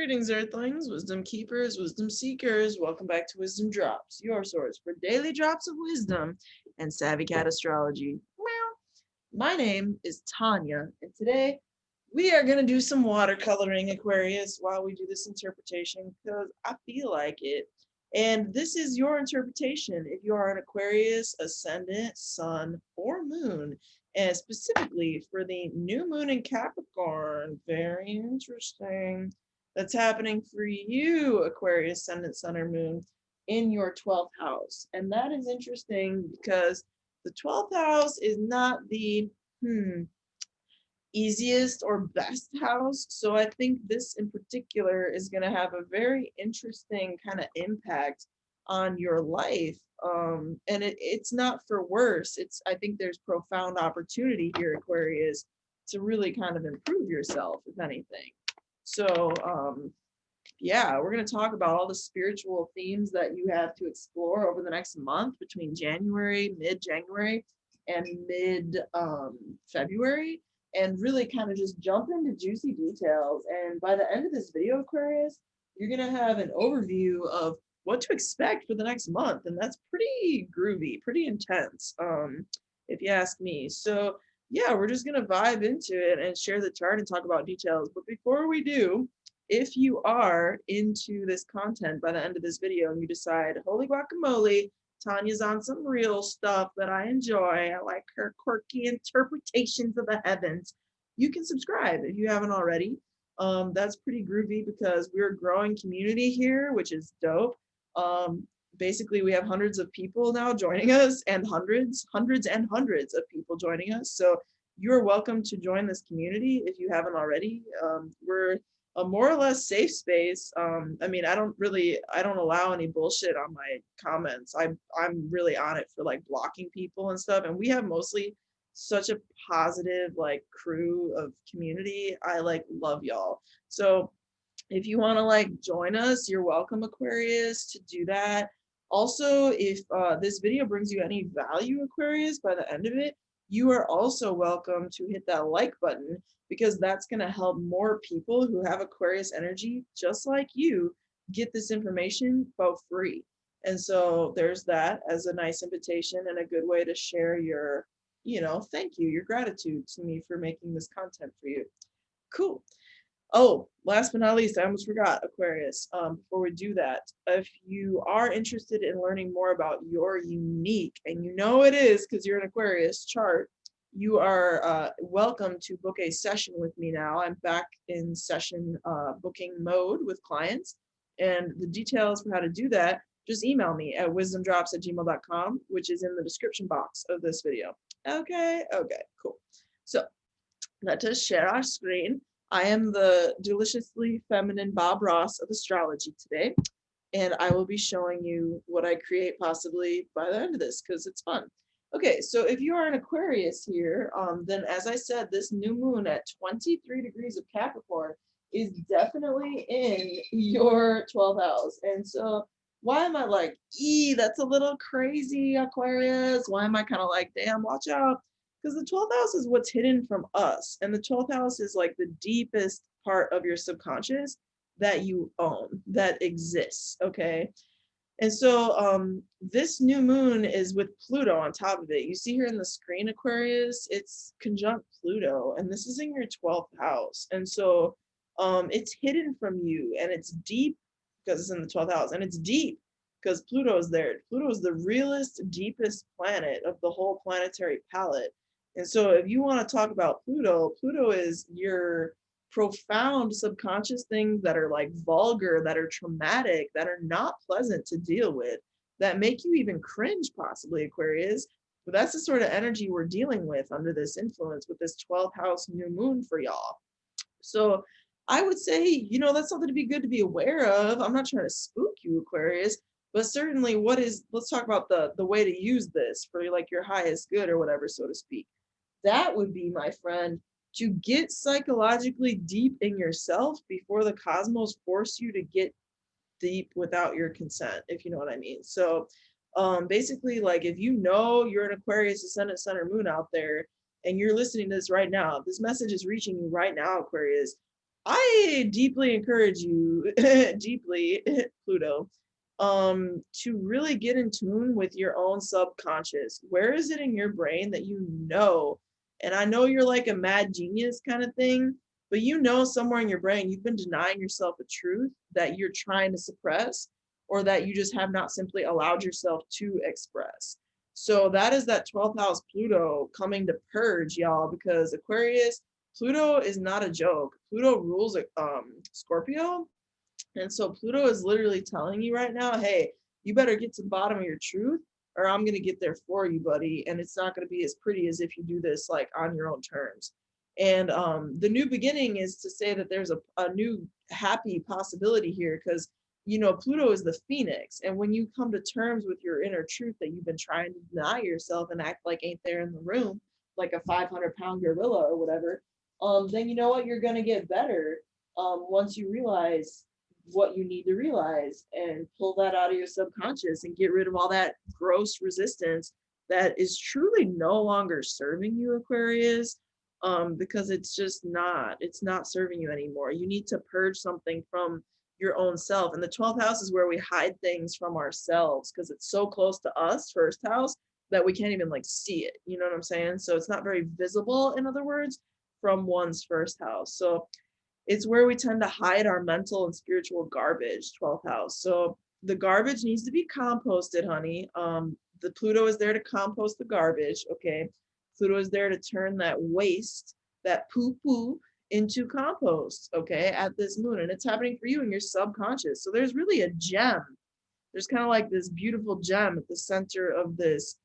Greetings, Earthlings, Wisdom Keepers, Wisdom Seekers. Welcome back to WizdomDropz, your source for daily drops of wisdom and savvy cat astrology. Meow. My name is Tonia, and today we are going to do some watercoloring, Aquarius, while we do this interpretation because I feel like it. And this is your interpretation if you are an Aquarius, Ascendant, Sun, or Moon, and specifically for the new moon in Capricorn. Very interesting. That's happening for you, Aquarius, Ascendant, Sun, or Moon, in your 12th house. And that is interesting because the 12th house is not the easiest or best house. So I think this in particular is going to have a very interesting kind of impact on your life. And it's not for worse. I think there's profound opportunity here, Aquarius, to really kind of improve yourself, if anything. So yeah, we're going to talk about all the spiritual themes that you have to explore over the next month between mid-January and mid-February, and really kind of just jump into juicy details. And by the end of this video, Aquarius, you're going to have an overview of what to expect for the next month. And that's pretty groovy, pretty intense, if you ask me. So yeah, we're just going to vibe into it and share the chart and talk about details. But before we do, if you are into this content by the end of this video and you decide, holy guacamole, Tonia's on some real stuff that I enjoy, I like her quirky interpretations of the heavens, you can subscribe if you haven't already. That's pretty groovy because we're a growing community here, which is dope. Basically, we have hundreds of people now joining us, and hundreds and hundreds of people joining us. So you're welcome to join this community if you haven't already. We're a more or less safe space. I mean, I don't allow any bullshit on my comments. I'm really on it for like blocking people and stuff. And we have mostly such a positive like crew of community. I like love y'all. So if you want to like join us, you're welcome, Aquarius, to do that. Also, if this video brings you any value, Aquarius, by the end of it, you are also welcome to hit that like button, because that's going to help more people who have Aquarius energy, just like you, get this information for free. And so there's that as a nice invitation and a good way to share your, thank you, your gratitude to me for making this content for you. Cool. Oh, last but not least, I almost forgot, Aquarius. Before we do that, if you are interested in learning more about your unique, and you know it is because you're an Aquarius chart, you are welcome to book a session with me now. I'm back in session booking mode with clients, and the details for how to do that, just email me at WizdomDropz@gmail.com, which is in the description box of this video. Okay, cool. So let us share our screen. I am the deliciously feminine Bob Ross of astrology today, and I will be showing you what I create possibly by the end of this because it's fun. Okay, so if you are an Aquarius here, then as I said, this new moon at 23 degrees of Capricorn is definitely in your 12th house. And so why am I like, that's a little crazy, Aquarius? Why am I kind of like, damn, watch out? Because the 12th house is what's hidden from us. And the 12th house is like the deepest part of your subconscious that you own, that exists, okay? And so this new moon is with Pluto on top of it. You see here in the screen, Aquarius, it's conjunct Pluto, and this is in your 12th house. And so it's hidden from you, and it's deep because it's in the 12th house, and it's deep because Pluto is there. Pluto is the realest, deepest planet of the whole planetary palette. And so if you want to talk about Pluto, Pluto is your profound subconscious things that are like vulgar, that are traumatic, that are not pleasant to deal with, that make you even cringe possibly, Aquarius. But that's the sort of energy we're dealing with under this influence with this 12th house new moon for y'all. So I would say, that's something to be good to be aware of. I'm not trying to spook you, Aquarius, but certainly let's talk about the way to use this for like your highest good or whatever, so to speak. That would be, my friend, to get psychologically deep in yourself before the cosmos force you to get deep without your consent, if you know what I mean. So basically, like if you're an Aquarius, Ascendant, Sun, or Moon out there, and you're listening to this right now, this message is reaching you right now, Aquarius. I deeply encourage you, deeply, Pluto, to really get in tune with your own subconscious. Where is it in your brain that you know? And I know you're like a mad genius kind of thing, but you know somewhere in your brain you've been denying yourself a truth that you're trying to suppress, or that you just have not simply allowed yourself to express. So that is that 12th house Pluto coming to purge, y'all, because Aquarius, Pluto is not a joke. Pluto rules Scorpio, and so Pluto is literally telling you right now, hey, you better get to the bottom of your truth, or I'm going to get there for you, buddy. And it's not going to be as pretty as if you do this like on your own terms. And the new beginning is to say that there's a new happy possibility here, because Pluto is the phoenix. And when you come to terms with your inner truth that you've been trying to deny yourself and act like ain't there in the room, like a 500-pound gorilla or whatever, then you know what? You're going to get better once you realize what you need to realize and pull that out of your subconscious and get rid of all that gross resistance that is truly no longer serving you, Aquarius, because it's not serving you anymore. You need to purge something from your own self. And the 12th house is where we hide things from ourselves because it's so close to us, first house, that we can't even like see it. You know what I'm saying? So it's not very visible, in other words, from one's first house. So it's where we tend to hide our mental and spiritual garbage, 12th house. So the garbage needs to be composted, honey. The Pluto is there to compost the garbage, okay? Pluto is there to turn that waste, that poo-poo, into compost, okay, at this moon. And it's happening for you in your subconscious. So there's really a gem. There's kind of like this beautiful gem at the center of this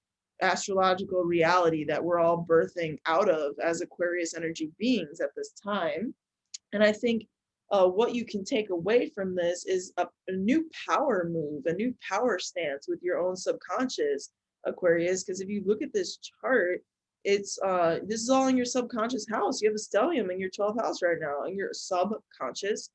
astrological reality that we're all birthing out of as Aquarius energy beings at this time. And I think what you can take away from this is a new power move, a new power stance with your own subconscious, Aquarius. Because if you look at this chart, it's this is all in your subconscious house. You have a stellium in your 12th house right now, in your subconscious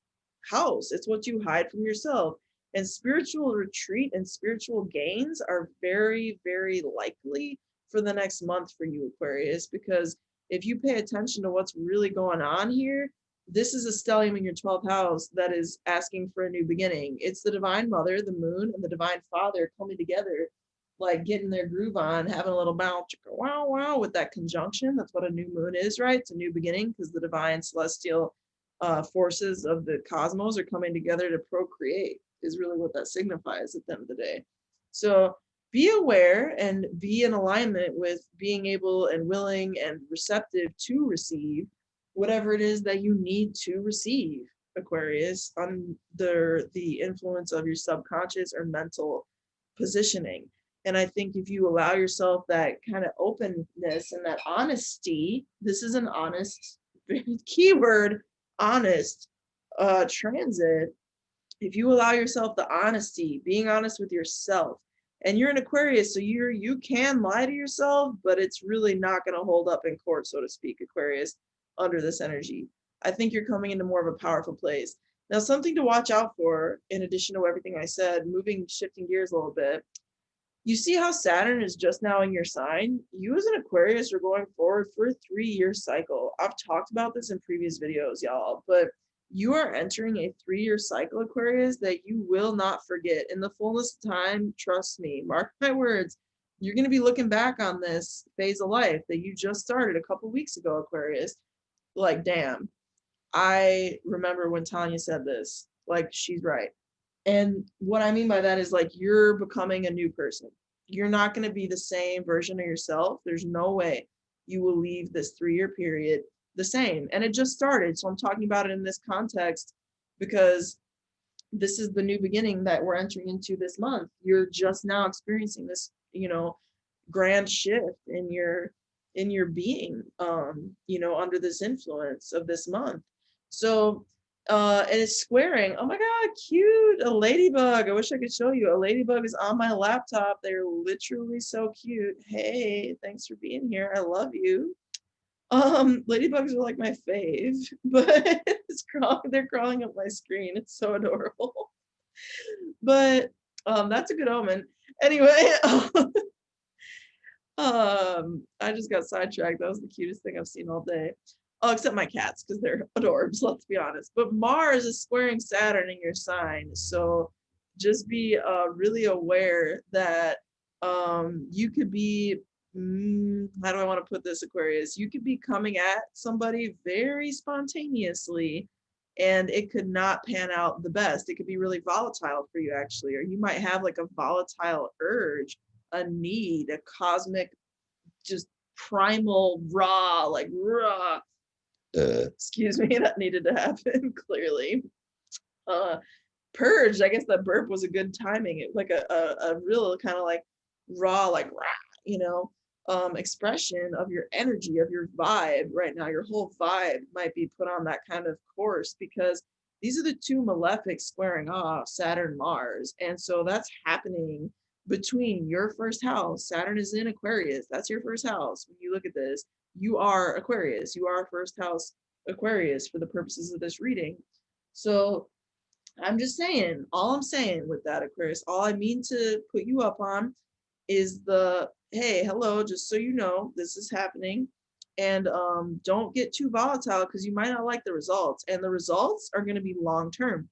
house. It's what you hide from yourself. And spiritual retreat and spiritual gains are very, very likely for the next month for you, Aquarius, because if you pay attention to what's really going on here, this is a stellium in your 12th house that is asking for a new beginning. It's the divine mother, the moon, and the divine father coming together, like getting their groove on, having a little bounce, wow, wow, with that conjunction. That's what a new moon is, right? It's a new beginning because the divine celestial forces of the cosmos are coming together to procreate, is really what that signifies at the end of the day. So be aware and be in alignment with being able and willing and receptive to receive whatever it is that you need to receive, Aquarius, under the influence of your subconscious or mental positioning. And I think if you allow yourself that kind of openness and that honesty, this is an honest keyword, honest transit. If you allow yourself the honesty, being honest with yourself, and you're an Aquarius, so you can lie to yourself, but it's really not going to hold up in court, so to speak, Aquarius, under this energy. I think you're coming into more of a powerful place. Now, something to watch out for, in addition to everything I said, shifting gears a little bit, you see how Saturn is just now in your sign? You as an Aquarius are going forward for a 3-year cycle. I've talked about this in previous videos, y'all, but you are entering a 3-year cycle, Aquarius, that you will not forget. In the fullness of time, trust me, mark my words, you're going to be looking back on this phase of life that you just started a couple weeks ago, Aquarius. Like, damn, I remember when Tonia said this. Like, she's right. And what I mean by that is like you're becoming a new person. You're not going to be the same version of yourself. There's no way you will leave this 3-year period the same. And it just started. So I'm talking about it in this context because this is the new beginning that we're entering into this month. You're just now experiencing this, grand shift in your being, under this influence of this month. So and it's squaring. Oh my God, cute. A ladybug. I wish I could show you. A ladybug is on my laptop. They're literally so cute. Hey, thanks for being here. I love you. Ladybugs are like my fave, but they're crawling up my screen. It's so adorable. But that's a good omen. Anyway, I just got sidetracked. That was the cutest thing I've seen all day. Oh, except my cats, because they're adorbs, let's be honest. But Mars is squaring Saturn in your sign. So just be really aware that you could be, how do I want to put this, Aquarius? You could be coming at somebody very spontaneously, and it could not pan out the best. It could be really volatile for you, actually, or you might have like a volatile urge, a need, a cosmic, just primal, raw, like raw. Excuse me, that needed to happen clearly. Purge, I guess that burp was a good timing. It like a real kind of like raw, like rah, expression of your energy, of your vibe right now. Your whole vibe might be put on that kind of course, because these are the two malefics squaring off, Saturn, Mars. And so that's happening between your first house. Saturn is in Aquarius. That's your first house. When you look at this, you are Aquarius. You are first house Aquarius for the purposes of this reading. So I'm just saying, all I'm saying with that, Aquarius, all I mean to put you up on is hey, hello, just so you know, this is happening. And don't get too volatile, because you might not like the results. And the results are going to be long term,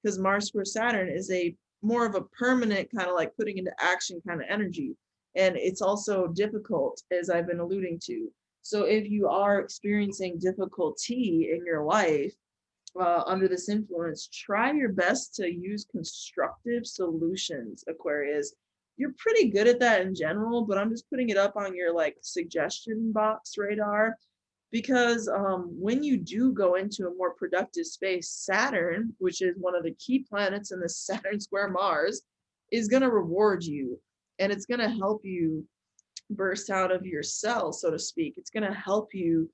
because Mars square Saturn is a more of a permanent kind of like putting into action kind of energy. And it's also difficult, as I've been alluding to. So if you are experiencing difficulty in your life, under this influence, try your best to use constructive solutions, Aquarius. You're pretty good at that in general, but I'm just putting it up on your like suggestion box radar, because when you do go into a more productive space, Saturn, which is one of the key planets in the Saturn square Mars, is going to reward you, and it's going to help you burst out of your cell, so to speak. It's going to help you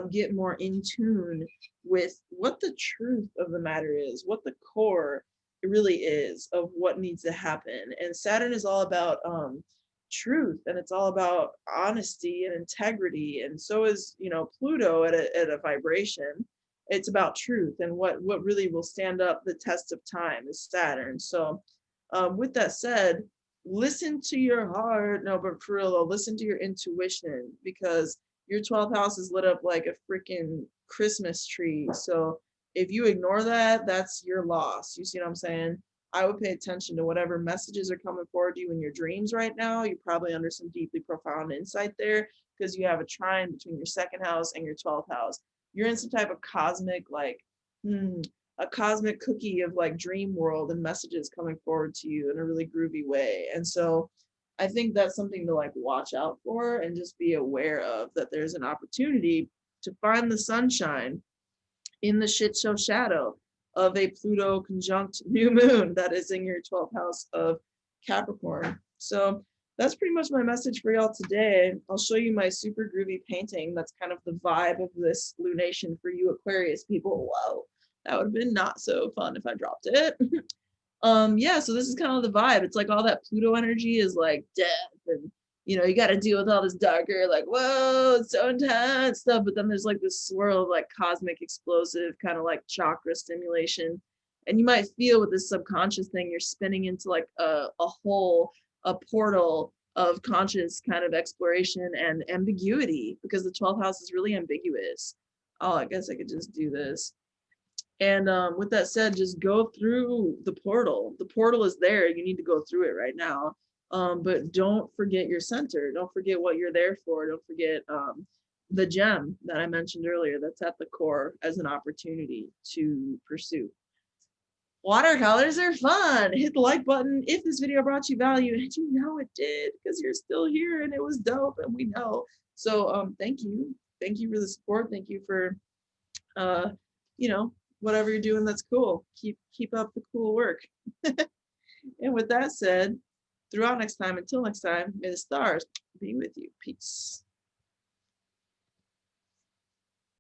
get more in tune with what the truth of the matter is, what the core really is of what needs to happen. And Saturn is all about truth, and it's all about honesty and integrity. And so is, Pluto at a vibration. It's about truth, and what really will stand up the test of time is Saturn. So with that said, listen to your heart. No, but for real though, listen to your intuition, because your 12th house is lit up like a freaking Christmas tree. So if you ignore that, that's your loss. You see what I'm saying? I would pay attention to whatever messages are coming forward to you in your dreams right now. You're probably under some deeply profound insight there, because you have a trine between your second house and your 12th house. You're in some type of cosmic, like, a cosmic cookie of like dream world, and messages coming forward to you in a really groovy way. And so I think that's something to like watch out for, and just be aware of, that there's an opportunity to find the sunshine in the shit show shadow of a Pluto conjunct new moon that is in your 12th house of Capricorn. So that's pretty much my message for y'all today. I'll show you my super groovy painting. That's kind of the vibe of this lunation for you Aquarius people. Whoa, that would have been not so fun if I dropped it. Yeah, so this is kind of the vibe. It's like all that Pluto energy is like death, and you got to deal with all this darker, like, whoa, it's so intense stuff. But then there's like this swirl of like cosmic explosive kind of like chakra stimulation. And you might feel with this subconscious thing, you're spinning into like a hole, a portal of conscious kind of exploration and ambiguity, because the 12th house is really ambiguous. Oh, I guess I could just do this. And with that said, just go through the portal. The portal is there. You need to go through it right now. But don't forget your center. Don't forget what you're there for. Don't forget the gem that I mentioned earlier that's at the core as an opportunity to pursue. Watercolors are fun. Hit the like button if this video brought you value, and you know it did, because you're still here and it was dope, and we know. So thank you. Thank you for the support. Thank you for whatever you're doing that's cool. Keep up the cool work. And with that said, throughout next time, until next time, may the stars be with you. Peace.